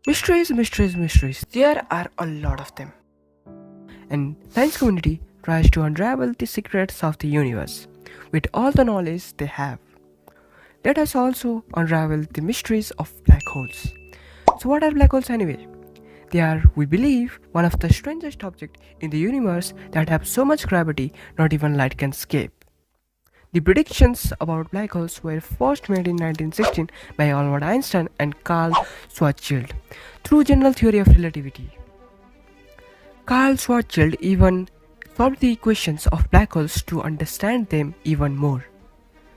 Mysteries, mysteries, mysteries. There are a lot of them. And science community tries to unravel the secrets of the universe with all the knowledge they have. Let us also unravel the mysteries of black holes. So what are black holes anyway? They are, we believe, one of the strangest objects in the universe that have so much gravity not even light can escape. The predictions about black holes were first made in 1916 by Albert Einstein and Carl Schwarzschild through general theory of relativity. Carl Schwarzschild even solved the equations of black holes to understand them even more.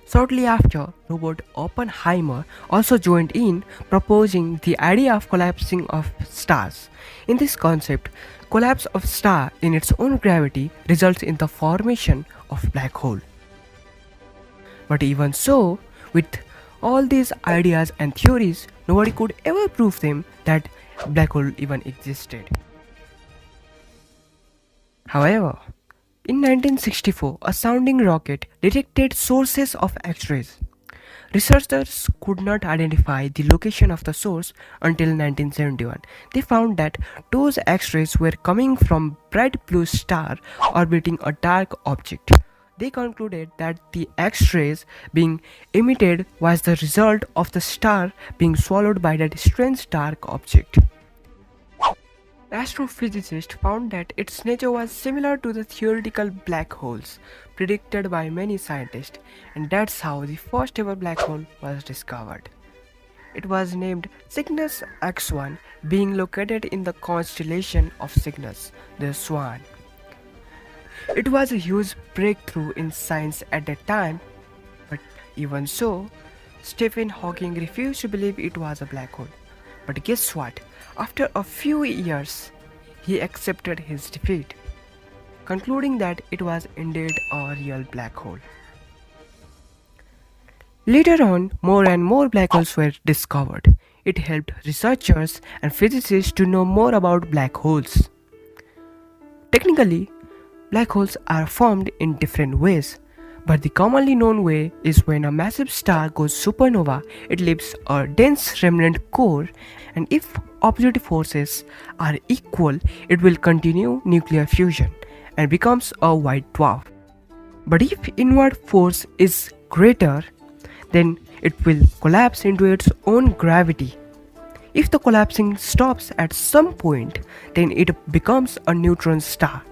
Shortly after, Robert Oppenheimer also joined in, proposing the idea of collapsing of stars. In this concept, collapse of star in its own gravity results in the formation of black hole. But even so, with all these ideas and theories, nobody could ever prove them that black hole even existed. However, in 1964, a sounding rocket detected sources of X-rays. Researchers could not identify the location of the source until 1971. They found that those X-rays were coming from bright blue star orbiting a dark object. They concluded that the X-rays being emitted was the result of the star being swallowed by that strange dark object. Astrophysicists found that its nature was similar to the theoretical black holes predicted by many scientists, and that's how the first ever black hole was discovered. It was named Cygnus X1, being located in the constellation of Cygnus, the Swan. It was a huge breakthrough in science at that time, but even so, Stephen Hawking refused to believe it was a black hole. But guess what? After a few years, he accepted his defeat, concluding that it was indeed a real black hole. Later on, more and more black holes were discovered. It helped researchers and physicists to know more about black holes. Technically, black holes are formed in different ways, but the commonly known way is when a massive star goes supernova, it leaves a dense remnant core, and if opposite forces are equal, it will continue nuclear fusion and becomes a white dwarf. But if inward force is greater, then it will collapse into its own gravity. If the collapsing stops at some point, then it becomes a neutron star,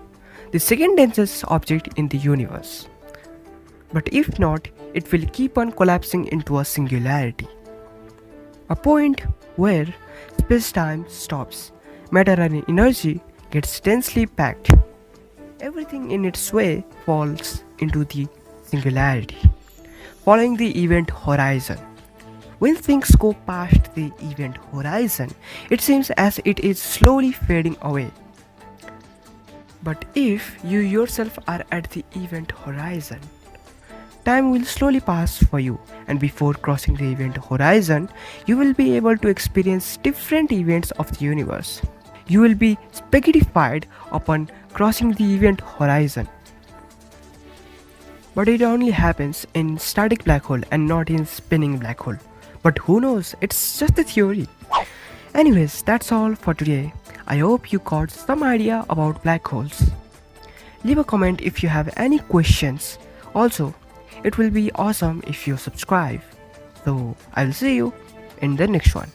the second densest object in the universe. But if not, it will keep on collapsing into a singularity, a point where space-time stops, matter and energy gets densely packed. Everything in its way falls into the singularity, following the event horizon. When things go past the event horizon, it seems as it is slowly fading away. But if you yourself are at the event horizon, time will slowly pass for you, and before crossing the event horizon, you will be able to experience different events of the universe. You will be spaghettified upon crossing the event horizon. But it only happens in static black hole and not in spinning black hole. But who knows, it's just a theory. Anyways, that's all for today. I hope you got some idea about black holes. Leave a comment if you have any questions. Also, it will be awesome if you subscribe. So, I'll see you in the next one.